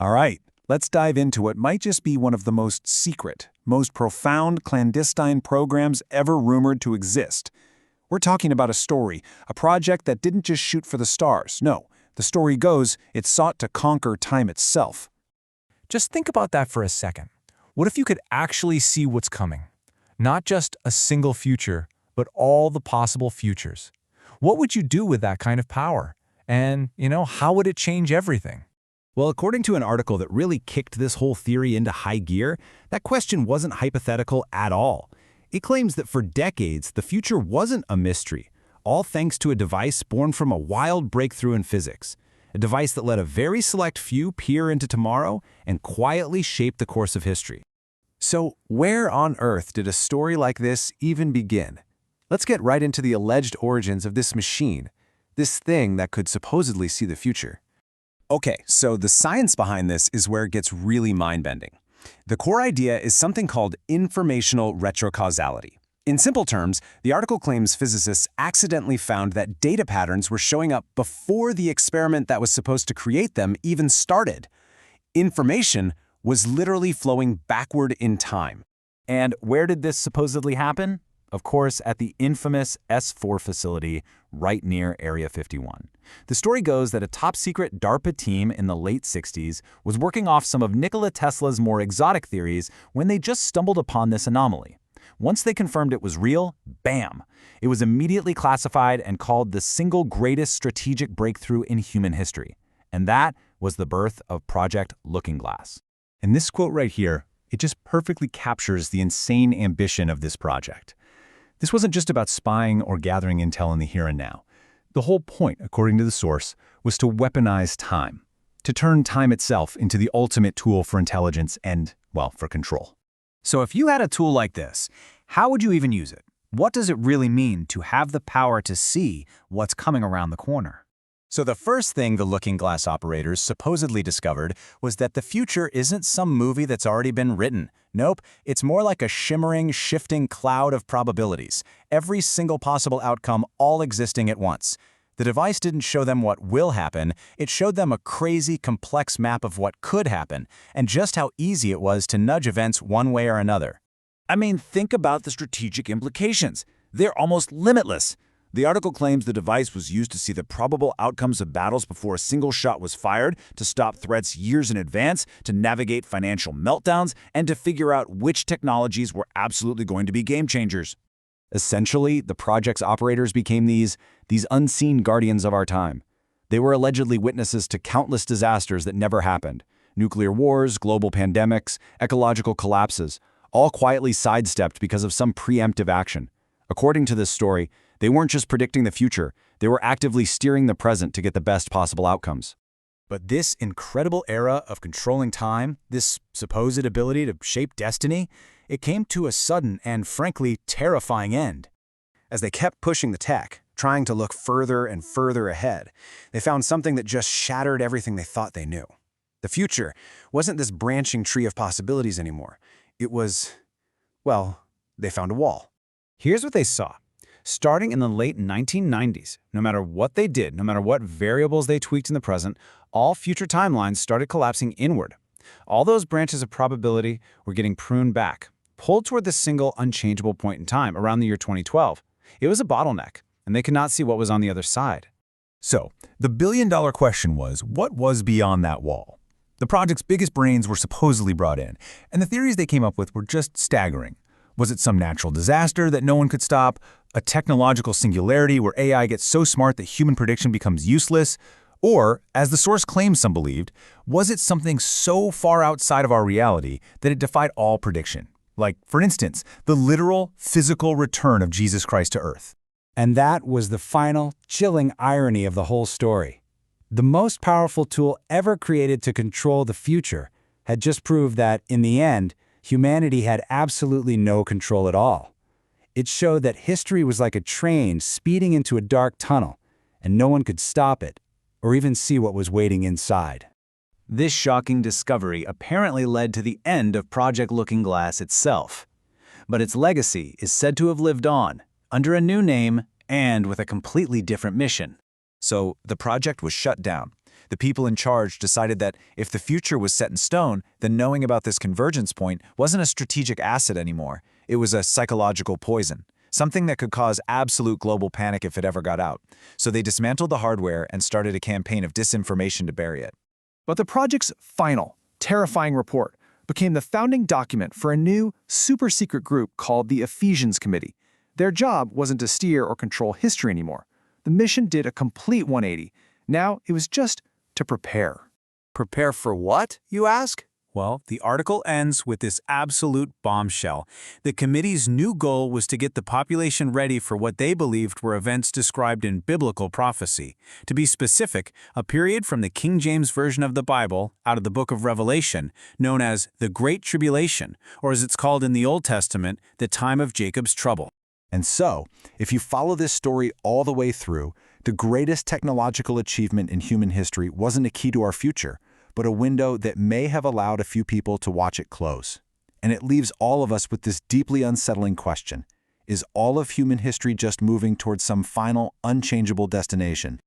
All right, let's dive into what might just be one of the most secret, most profound clandestine programs ever rumored to exist. We're talking about a story, a project that didn't just shoot for the stars. No, the story goes it sought to conquer time itself. Just think about that for a second. What if you could actually see what's coming? Not just a single future, but all the possible futures. What would you do with that kind of power? And, how would it change everything? Well, according to an article that really kicked this whole theory into high gear, that question wasn't hypothetical at all. It claims that for decades, the future wasn't a mystery, all thanks to a device born from a wild breakthrough in physics. A device that let a very select few peer into tomorrow and quietly shape the course of history. So, where on earth did a story like this even begin? Let's get right into the alleged origins of this machine, this thing that could supposedly see the future. Okay, so the science behind this is where it gets really mind-bending. The core idea is something called informational retrocausality. In simple terms, the article claims physicists accidentally found that data patterns were showing up before the experiment that was supposed to create them even started. Information was literally flowing backward in time. And where did this supposedly happen? Of course, at the infamous S4 facility right near Area 51. The story goes that a top-secret DARPA team in the late 60s was working off some of Nikola Tesla's more exotic theories when they just stumbled upon this anomaly. Once they confirmed it was real, bam! It was immediately classified and called the single greatest strategic breakthrough in human history. And that was the birth of Project Looking Glass. And this quote right here, it just perfectly captures the insane ambition of this project. This wasn't just about spying or gathering intel in the here and now. The whole point, according to the source, was to weaponize time, to turn time itself into the ultimate tool for intelligence and, well, for control. So if you had a tool like this, how would you even use it? What does it really mean to have the power to see what's coming around the corner? So the first thing the Looking Glass operators supposedly discovered was that the future isn't some movie that's already been written. Nope, it's more like a shimmering, shifting cloud of probabilities, every single possible outcome all existing at once. The device didn't show them what will happen, it showed them a crazy, complex map of what could happen, and just how easy it was to nudge events one way or another. I mean, think about the strategic implications. They're almost limitless. The article claims the device was used to see the probable outcomes of battles before a single shot was fired, to stop threats years in advance, to navigate financial meltdowns, and to figure out which technologies were absolutely going to be game changers. Essentially, the project's operators became these unseen guardians of our time. They were allegedly witnesses to countless disasters that never happened. Nuclear wars, global pandemics, ecological collapses, all quietly sidestepped because of some preemptive action. According to this story, they weren't just predicting the future, they were actively steering the present to get the best possible outcomes. But this incredible era of controlling time, this supposed ability to shape destiny, it came to a sudden and frankly terrifying end. As they kept pushing the tech, trying to look further and further ahead, they found something that just shattered everything they thought they knew. The future wasn't this branching tree of possibilities anymore. It was, well, they found a wall. Here's what they saw. Starting in the late 1990s, no matter what they did, no matter what variables they tweaked in the present, all future timelines started collapsing inward. All those branches of probability were getting pruned back, pulled toward this single unchangeable point in time around the year 2012. It was a bottleneck, and they could not see what was on the other side. So, the billion-dollar question was, what was beyond that wall? The project's biggest brains were supposedly brought in, and the theories they came up with were just staggering. Was it some natural disaster that no one could stop? A technological singularity where AI gets so smart that human prediction becomes useless? Or, as the source claims some believed, was it something so far outside of our reality that it defied all prediction? Like, for instance, the literal, physical return of Jesus Christ to Earth. And that was the final, chilling irony of the whole story. The most powerful tool ever created to control the future had just proved that, in the end, humanity had absolutely no control at all. It showed that history was like a train speeding into a dark tunnel, and no one could stop it, or even see what was waiting inside. This shocking discovery apparently led to the end of Project Looking Glass itself. But its legacy is said to have lived on, under a new name and with a completely different mission. So the project was shut down. The people in charge decided that if the future was set in stone, then knowing about this convergence point wasn't a strategic asset anymore. It was a psychological poison, something that could cause absolute global panic if it ever got out. So they dismantled the hardware and started a campaign of disinformation to bury it. But the project's final, terrifying report became the founding document for a new, super-secret group called the Ephesians Committee. Their job wasn't to steer or control history anymore. The mission did a complete 180. Now it was just to prepare. Prepare for what, you ask? Well, the article ends with this absolute bombshell. The committee's new goal was to get the population ready for what they believed were events described in biblical prophecy. To be specific, a period from the King James Version of the Bible, out of the book of Revelation, known as the Great Tribulation, or as it's called in the Old Testament, the time of Jacob's trouble. And so, if you follow this story all the way through, the greatest technological achievement in human history wasn't a key to our future, but a window that may have allowed a few people to watch it close. And it leaves all of us with this deeply unsettling question. Is all of human history just moving towards some final, unchangeable destination?